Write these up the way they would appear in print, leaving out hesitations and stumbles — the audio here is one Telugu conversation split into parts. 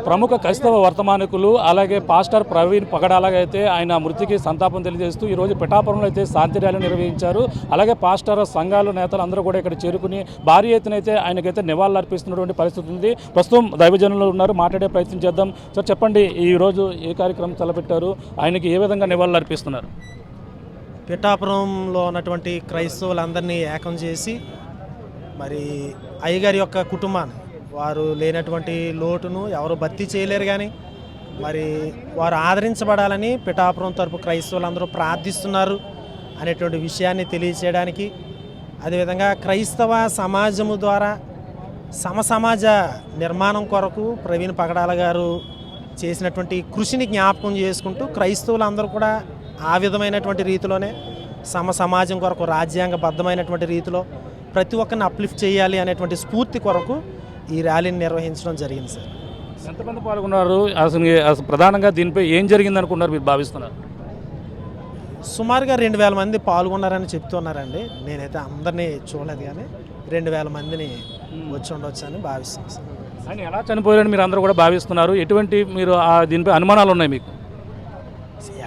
ప్రముఖ క్రైస్తవ వర్తమానికులు అలాగే పాస్టర్ ప్రవీణ్ పగడాలగైతే ఆయన మృతికి సంతాపం తెలియజేస్తూ ఈరోజు పిఠాపురంలో అయితే శాంతి ర్యాలీ నిర్వహించారు. అలాగే పాస్టర్ సంఘాల నేతలు అందరూ కూడా ఇక్కడ చేరుకుని భారీ ఎత్తున అయితే ఆయనకైతే నివాళులు అర్పిస్తున్నటువంటి పరిస్థితి ఉంది. ప్రస్తుతం దైవజనులు ఉన్నారు, మాట్లాడే ప్రయత్నం చేద్దాం. సార్ చెప్పండి, ఈరోజు ఏ కార్యక్రమం తలపెట్టారు, ఆయనకి ఏ విధంగా నివాళులు అర్పిస్తున్నారు? పిఠాపురంలో ఉన్నటువంటి క్రైస్తవులందరినీ ఏకం చేసి మరి అయ్యగారి యొక్క కుటుంబాన్ని వారు లేనటువంటి లోటును ఎవరు భర్తీ చేయలేరు, కానీ మరి వారు ఆదరించబడాలని పిఠాపురం తరపు క్రైస్తవులందరూ ప్రార్థిస్తున్నారు అనేటువంటి విషయాన్ని తెలియచేయడానికి, అదేవిధంగా క్రైస్తవ సమాజము ద్వారా సమసమాజ నిర్మాణం కొరకు ప్రవీణ్ పగడాల గారు చేసినటువంటి కృషిని జ్ఞాపకం చేసుకుంటూ క్రైస్తవులందరూ కూడా ఆ విధమైనటువంటి రీతిలోనే సమాజం కొరకు రాజ్యాంగబద్ధమైనటువంటి రీతిలో ప్రతి ఒక్కరిని అప్లిఫ్ట్ చేయాలి అనేటువంటి స్ఫూర్తి కొరకు ఈ ర్యాలీని నిర్వహించడం జరిగింది. సార్, ఎంతమంది పాల్గొన్నారు? అసలు ప్రధానంగా దీనిపై ఏం జరిగింది అనుకున్నారు మీరు భావిస్తున్నారు? సుమారుగా 2000 మంది పాల్గొన్నారని చెప్తున్నారండి. నేనైతే అందరినీ చూడలేదు, కానీ 2000 మందిని వచ్చి ఉండొచ్చు అని భావిస్తున్నాను. సార్, ఆయన ఎలా చనిపోయారని మీరు అందరూ కూడా భావిస్తున్నారు? ఎటువంటి మీరు దీనిపై అనుమానాలు ఉన్నాయి మీకు?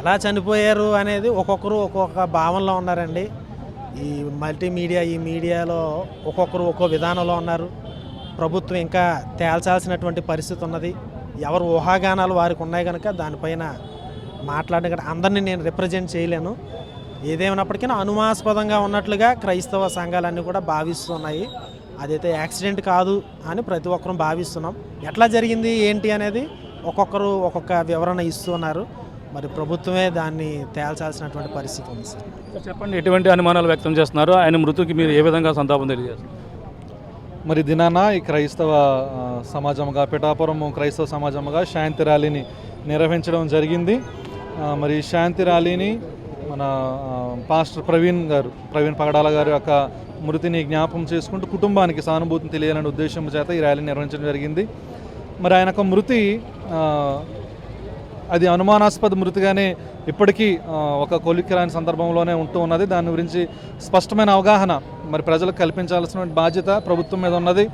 ఎలా చనిపోయారు అనేది ఒక్కొక్కరు ఒక్కొక్క భావనలో ఉన్నారండి. ఈ మల్టీమీడియా ఈ మీడియాలో ఒక్కొక్కరు ఒక్కో విధానంలో ఉన్నారు. ప్రభుత్వం ఇంకా తేల్చాల్సినటువంటి పరిస్థితి ఉన్నది. ఎవరు ఊహాగానాలు వారికి ఉన్నాయి కనుక దానిపైన మాట్లాడడం అందరినీ నేను రిప్రజెంట్ చేయలేను. ఏదేమైనప్పటికీ అనుమానాస్పదంగా ఉన్నట్లుగా క్రైస్తవ సంఘాలన్నీ కూడా భావిస్తున్నాయి. అదైతే యాక్సిడెంట్ కాదు అని ప్రతి ఒక్కరూ భావిస్తున్నాం. ఎట్లా జరిగింది ఏంటి అనేది ఒక్కొక్కరు ఒక్కొక్క వివరణ ఇస్తున్నారు. మరి ప్రభుత్వమే దాన్ని తేల్చాల్సినటువంటి పరిస్థితి ఉంది. సార్, చెప్పండి, ఎటువంటి అనుమానాలు వ్యక్తం చేస్తున్నారు? ఆయన మృతికి మీరు ఏ విధంగా సంతాపం తెలియజేస్తారు? మరి దినాన ఈ క్రైస్తవ సమాజంగా పిఠాపురం క్రైస్తవ సమాజంగా శాంతి ర్యాలీని నిర్వహించడం జరిగింది. మరి శాంతి ర్యాలీని మన పాస్టర్ ప్రవీణ్ పగడాల గారి యొక్క మృతిని జ్ఞాపకం చేసుకుంటూ కుటుంబానికి సానుభూతిని తెలియాలనే ఉద్దేశం చేత ఈ ర్యాలీని నిర్వహించడం జరిగింది. మరి ఆయన యొక్క మృతి అది అనుమానాస్పద మృతిగానే ఇప్పటికీ ఒక కొలిక్కిరాని సందర్భంలోనే ఉంటూ ఉన్నది. దాని గురించి స్పష్టమైన అవగాహన మరి ప్రజలకు కల్పించాల్సిన బాధ్యత ప్రభుత్వం మీద ఉన్నది.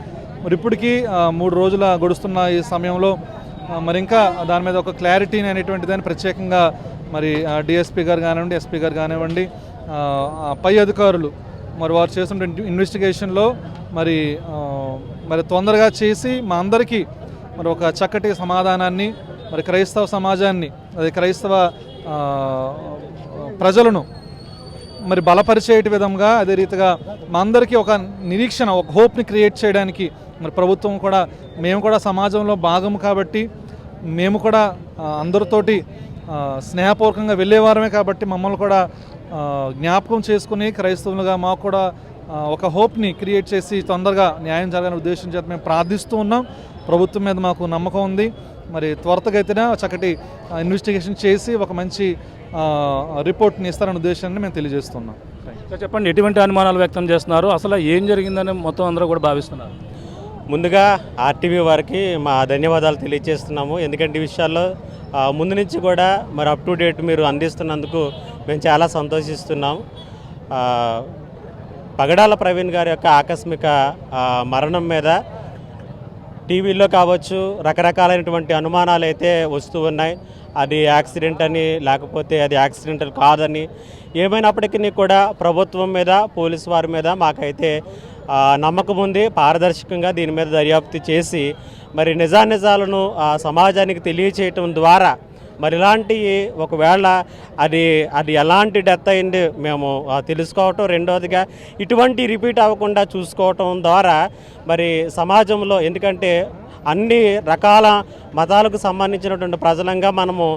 మరి ఇప్పటికీ 3 రోజుల గడుస్తున్న ఈ సమయంలో మరి ఇంకా దాని మీద ఒక క్లారిటీ అనేటువంటి దాన్ని ప్రత్యేకంగా మరి డిఎస్పీ గారు కానివ్వండి, ఎస్పీ గారు కానివ్వండి, పై అధికారులు మరి వారు చేస్తున్న ఇన్వెస్టిగేషన్లో మరి తొందరగా చేసి మా అందరికీ మరి ఒక చక్కటి సమాధానాన్ని మరి క్రైస్తవ సమాజాన్ని అది క్రైస్తవ ప్రజలను మరి బలపరిచేటి విధంగా అదే రీతిగా మా అందరికీ ఒక నిరీక్షణ ఒక హోప్ని క్రియేట్ చేయడానికి మరి ప్రభుత్వం కూడా మేము కూడా సమాజంలో భాగము కాబట్టి మేము కూడా అందరితోటి స్నేహపూర్వకంగా వెళ్ళేవారమే కాబట్టి మమ్మల్ని కూడా జ్ఞాపకం చేసుకుని క్రైస్తవులుగా మాకు కూడా ఒక హోప్ని క్రియేట్ చేసి తొందరగా న్యాయం జరగాలనే ఉద్దేశం చేత మేము ప్రార్థిస్తూ ఉన్నాం. ప్రభుత్వం మీద మాకు నమ్మకం ఉంది. మరి త్వరతగతిన చక్కటి ఇన్వెస్టిగేషన్ చేసి ఒక మంచి రిపోర్ట్ని ఇస్తారనే ఉద్దేశాన్ని మేము తెలియజేస్తున్నాం. చెప్పండి, ఎటువంటి అనుమానాలు వ్యక్తం చేస్తున్నారు? అసలు ఏం జరిగిందని మొత్తం అందరూ కూడా భావిస్తున్నారు? ముందుగా ఆర్టీవీ వారికి మా ధన్యవాదాలు తెలియజేస్తున్నాము. ఎందుకంటే ఈ విషయాల్లో ముందు నుంచి కూడా మరి అప్ టు డేట్ మీరు అందిస్తున్నందుకు మేము చాలా సంతోషిస్తున్నాం. పగడాల ప్రవీణ్ గారి యొక్క ఆకస్మిక మరణం మీద టీవీలో కావచ్చు రకరకాలైనటువంటి అనుమానాలు అయితే వస్తూ ఉన్నాయి. అది యాక్సిడెంట్ అని, లేకపోతే అది యాక్సిడెంటల్ కాదని, ఏమైనప్పటికీ కూడా ప్రభుత్వం మీద పోలీసు వారి మీద మాకైతే నమ్మకం ఉంది. పారదర్శకంగా దీని మీద దర్యాప్తు చేసి మరి నిజానిజాలను సమాజానికి తెలియచేయటం ద్వారా మరి ఇలాంటి ఒకవేళ అది ఎలాంటి డెత్ అయింది మేము తెలుసుకోవటం, రెండవదిగా ఇటువంటి రిపీట్ అవ్వకుండా చూసుకోవటం ద్వారా మరి సమాజంలో, ఎందుకంటే అన్ని రకాల మతాలకు సంబంధించినటువంటి ప్రజలంగా మనము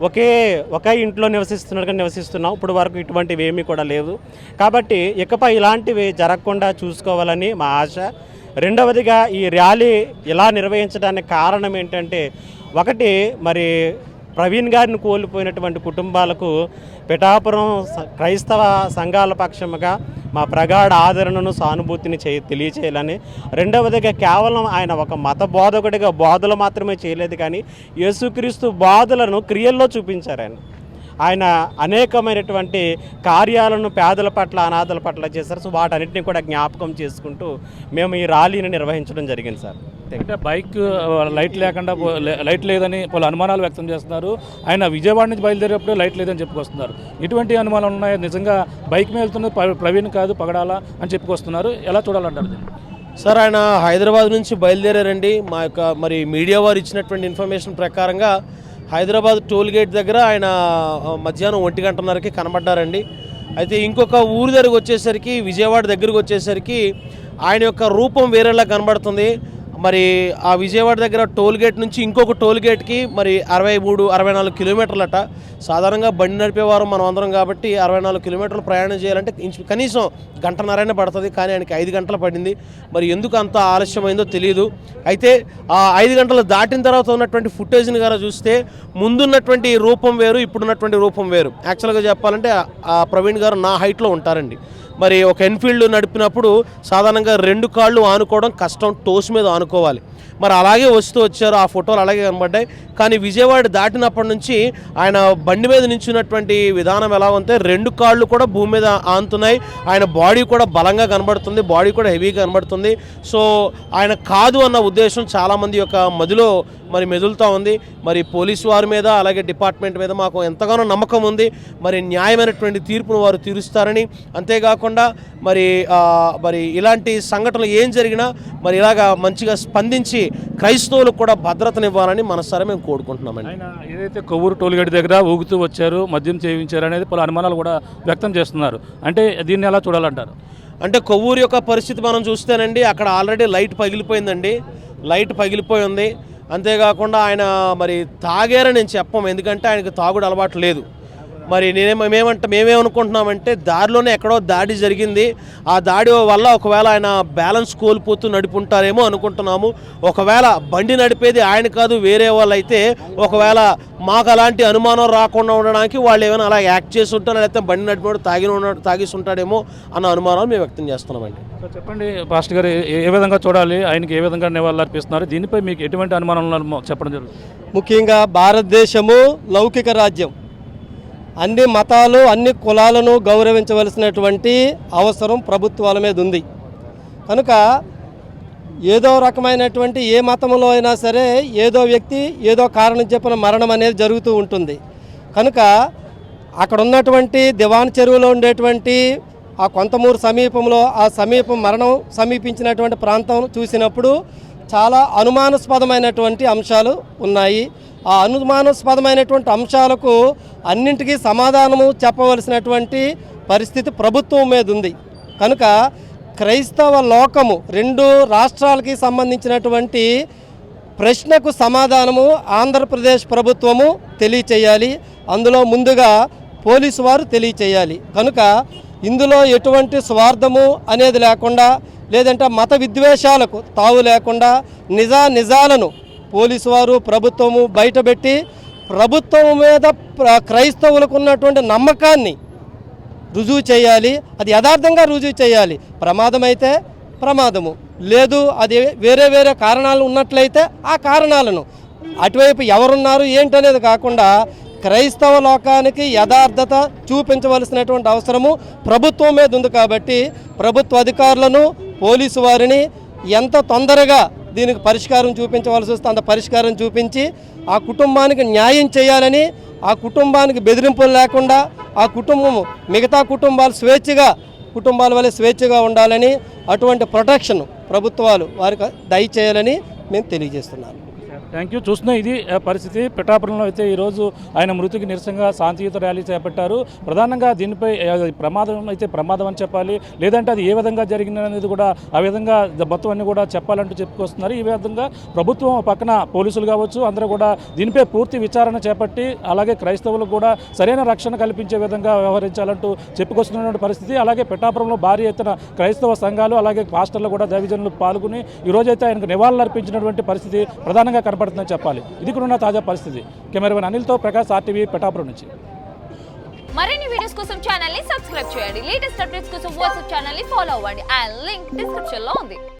ఒకే ఇంట్లో నివసిస్తున్నట్టుగా నివసిస్తున్నాం. ఇప్పుడు వరకు ఇటువంటివి ఏమీ కూడా లేవు. కాబట్టి ఇకపై ఇలాంటివి జరగకుండా చూసుకోవాలని మా ఆశ. రెండవదిగా ఈ ర్యాలీ ఇలా నిర్వహించడానికి కారణం ఏంటంటే, ఒకటి మరి ప్రవీణ్ గారిని కోల్పోయినటువంటి కుటుంబాలకు పిఠాపురం క్రైస్తవ సంఘాల పక్షముగా మా ప్రగాఢ ఆదరణను సానుభూతిని తెలియచేయాలని, రెండవదిగా కేవలం ఆయన ఒక మత బోధకుడిగా బోధలు మాత్రమే చేయలేదు, కానీ యేసుక్రీస్తు బోధలను క్రియల్లో చూపించారు. ఆయన అనేకమైనటువంటి కార్యాలను పేదల పట్ల అనాథల పట్ల చేశారు. సో వాటన్నిటిని కూడా జ్ఞాపకం చేసుకుంటూ మేము ఈ ర్యాలీని నిర్వహించడం జరిగింది. సార్, అంటే బైక్ లైట్ లేకుండా లైట్ లేదని పలు అనుమానాలు వ్యక్తం చేస్తున్నారు. ఆయన విజయవాడ నుంచి బయలుదేరేటప్పుడు లైట్ లేదని చెప్పుకొస్తున్నారు. ఇటువంటి అనుమానాలు ఉన్నాయి. నిజంగా బైక్ మీద వెళ్తున్నది ప్రవీణ్ కాదు పగడాల అని చెప్పుకొస్తున్నారు. ఎలా చూడాలంటారు దీన్ని? సార్, ఆయన హైదరాబాద్ నుంచి బయలుదేరారండి. మా యొక్క మరి మీడియా వారు ఇచ్చినటువంటి ఇన్ఫర్మేషన్ ప్రకారంగా హైదరాబాద్ టోల్ గేట్ దగ్గర ఆయన మధ్యాహ్నం 1:30కి కనబడ్డారండి. అయితే ఇంకొక ఊరు దగ్గరకు వచ్చేసరికి, విజయవాడ దగ్గరకు వచ్చేసరికి ఆయన యొక్క రూపం వేరేలా కనబడుతుంది. మరి ఆ విజయవాడ దగ్గర టోల్ గేట్ నుంచి ఇంకొక టోల్ గేట్కి మరి 63-64 కిలోమీటర్లట. సాధారణంగా బండి నడిపేవారు మనం అందరం కాబట్టి 64 కిలోమీటర్లు ప్రయాణం చేయాలంటే కనీసం గంటన్నరైనా పడుతుంది. కానీ ఆయనకి 5 గంటలు పడింది. మరి ఎందుకు అంత ఆలస్యమైందో తెలియదు. అయితే ఆ 5 గంటలు దాటిన తర్వాత ఉన్నటువంటి ఫుటేజ్ని గారా చూస్తే ముందున్నటువంటి రూపం వేరు, ఇప్పుడున్నటువంటి రూపం వేరు. యాక్చువల్గా చెప్పాలంటే ఆ ప్రవీణ్ గారు నా హైట్లో ఉంటారండి. మరి ఒక ఎన్ఫీల్డ్ నడిపినప్పుడు సాధారణంగా 2 కాళ్ళు ఆనుకోవడం కష్టం, టోస్ మీద ఆనుకోవాలి. మరి అలాగే వచ్చారు, ఆ ఫోటోలు అలాగే కనబడ్డాయి. కానీ విజయవాడ దాటినప్పటి నుంచి ఆయన బండి మీద నించున్నటువంటి విధానం ఎలా ఉంటే 2 కాళ్ళు కూడా భూమి మీద ఆనుతున్నాయి. ఆయన బాడీ కూడా బలంగా కనబడుతుంది, బాడీ కూడా హెవీగా కనబడుతుంది. సో ఆయన కాదు అన్న ఉద్దేశం చాలామంది యొక్క మదిలో మరి మెదులుతూ ఉంది. మరి పోలీసు వారి మీద అలాగే డిపార్ట్మెంట్ మీద మాకు ఎంతగానో నమ్మకం ఉంది. మరి న్యాయమైనటువంటి తీర్పును వారు తీరుస్తారని, అంతేకాకుండా మరి ఇలాంటి సంఘటనలు ఏం జరిగినా మరి ఇలాగా మంచిగా స్పందించి క్రైస్తవులకు కూడా భద్రతనివ్వాలని మనసారా మేము కోరుకుంటున్నామండి. ఆయన ఏదైతే కొవ్వూరు టోల్గేట్ దగ్గర ఊగుతూ వచ్చారు, మద్యం సేవించారు అనేది పలు అనుమానాలు కూడా వ్యక్తం చేస్తున్నారు. అంటే దీన్ని ఎలా చూడాలంటారు? అంటే కొవ్వూరు యొక్క పరిస్థితి మనం చూస్తేనండి, అక్కడ ఆల్రెడీ లైట్ పగిలిపోయిందండి. లైట్ పగిలిపోయి ఉంది. అంతేకాకుండా ఆయన మరి తాగారని నేను చెప్పము, ఎందుకంటే ఆయనకు తాగుడు అలవాటు లేదు. మరి మేమేమనుకుంటున్నామంటే దారిలోనే ఎక్కడో దాడి జరిగింది. ఆ దాడి వల్ల ఒకవేళ ఆయన బ్యాలెన్స్ కోల్పోతూ నడుపుంటారేమో అనుకుంటున్నాము. ఒకవేళ బండి నడిపేది ఆయన కాదు వేరే వాళ్ళు అయితే ఒకవేళ మాకు అలాంటి అనుమానం రాకుండా ఉండడానికి వాళ్ళు ఏమైనా అలా యాక్ట్ చేసి ఉంటారు, లేకపోతే బండి నడిపినప్పుడు తాగేసి ఉంటాడేమో అన్న అనుమానాలు మేము వ్యక్తం చేస్తున్నామండి. చెప్పండి పాస్టర్ గారు, ఏ విధంగా చూడాలి, ఆయనకి ఏ విధంగా నివాళులు అర్పిస్తున్నారు, దీనిపై మీకు ఎటువంటి అనుమానాలు చెప్పడం జరుగుతుంది? ముఖ్యంగా భారతదేశము లౌకిక రాజ్యం. అన్ని మతాలు అన్ని కులాలను గౌరవించవలసినటువంటి అవసరం ప్రభుత్వాల మీద ఉంది. కనుక ఏదో రకమైనటువంటి ఏ మతంలో అయినా సరే ఏదో వ్యక్తి ఏదో కారణం చెప్పిన మరణం అనేది జరుగుతూ ఉంటుంది. కనుక అక్కడ ఉన్నటువంటి దివాన్ చెరువులో ఉండేటువంటి ఆ కొంతమూరు సమీపంలో ఆ మరణం సమీపించినటువంటి ప్రాంతం చూసినప్పుడు చాలా అనుమానాస్పదమైనటువంటి అంశాలు ఉన్నాయి. ఆ అనుమానాస్పదమైనటువంటి అంశాలకు అన్నింటికీ సమాధానము చెప్పవలసినటువంటి పరిస్థితి ప్రభుత్వం మీద ఉంది. కనుక క్రైస్తవ లోకము 2 రాష్ట్రాలకి సంబంధించినటువంటి ప్రశ్నకు సమాధానము ఆంధ్రప్రదేశ్ ప్రభుత్వము తెలియచేయాలి. అందులో ముందుగా పోలీసు వారు తెలియచేయాలి. కనుక ఇందులో ఎటువంటి స్వార్థము అనేది లేకుండా, లేదంటే మత విద్వేషాలకు తావు లేకుండా నిజాలను పోలీసు వారు ప్రభుత్వము బయటపెట్టి ప్రభుత్వం మీద క్రైస్తవులకు ఉన్నటువంటి నమ్మకాన్ని రుజువు చేయాలి. అది యథార్థంగా రుజువు చేయాలి. ప్రమాదమైతే ప్రమాదము లేదు, అది వేరే కారణాలు ఉన్నట్లయితే ఆ కారణాలను అటువైపు ఎవరున్నారు ఏంటనేది కాకుండా క్రైస్తవ లోకానికి యథార్థత చూపించవలసినటువంటి అవసరము ప్రభుత్వం మీద ఉంది. కాబట్టి ప్రభుత్వ అధికారులను పోలీసు వారిని ఎంత తొందరగా దీనికి పరిష్కారం చూపించవలసి వస్తే అంత పరిష్కారం చూపించి ఆ కుటుంబానికి న్యాయం చేయాలని, ఆ కుటుంబానికి బెదిరింపులు లేకుండా ఆ కుటుంబం మిగతా కుటుంబాల వల్ల స్వేచ్ఛగా ఉండాలని, అటువంటి ప్రొటెక్షన్ ప్రభుత్వాలు వారికి దయచేయాలని మేము తెలియజేస్తున్నాను. Thank you. చూస్తున్నా ఇది పరిస్థితి. పిఠాపురంలో అయితే ఈరోజు ఆయన మృతికి నిరసనగా శాంతియుత ర్యాలీ చేపట్టారు. ప్రధానంగా దీనిపై ప్రమాదం అయితే ప్రమాదం అని చెప్పాలి, లేదంటే అది ఏ విధంగా జరిగిందనేది కూడా ఆ విధంగా మొత్తం అన్ని కూడా చెప్పాలంటూ చెప్పుకొస్తున్నారు. ఈ విధంగా ప్రభుత్వం పక్కన పోలీసులు కావచ్చు అందరూ కూడా దీనిపై పూర్తి విచారణ చేపట్టి అలాగే క్రైస్తవులకు కూడా సరైన రక్షణ కల్పించే విధంగా వ్యవహరించాలంటూ చెప్పుకొస్తున్నటువంటి పరిస్థితి. అలాగే పిఠాపురంలో భారీ ఎత్తున క్రైస్తవ సంఘాలు అలాగే పాస్టర్లు కూడా దైవజనులు పాల్గొని ఈరోజైతే ఆయనకు నివాళులు అర్పించినటువంటి పరిస్థితి ప్రధానంగా కనపడుతుందని చెప్పాలి. ఇది కూడా ఉన్న తాజా పరిస్థితి. కెమెరామెన్ అనిల్తో ప్రకాష్, RTV పిఠాపురం నుంచి. మరిన్ని వీడియోస్ కోసం ఛానల్ ని సబ్స్క్రైబ్ చేయండి. లేటెస్ట్ అప్డేట్స్ కోసం వాట్సాప్ ఛానల్ ని ఫాలో అవ్వండి. ఆ లింక్ డిస్క్రిప్షన్ లో ఉంది.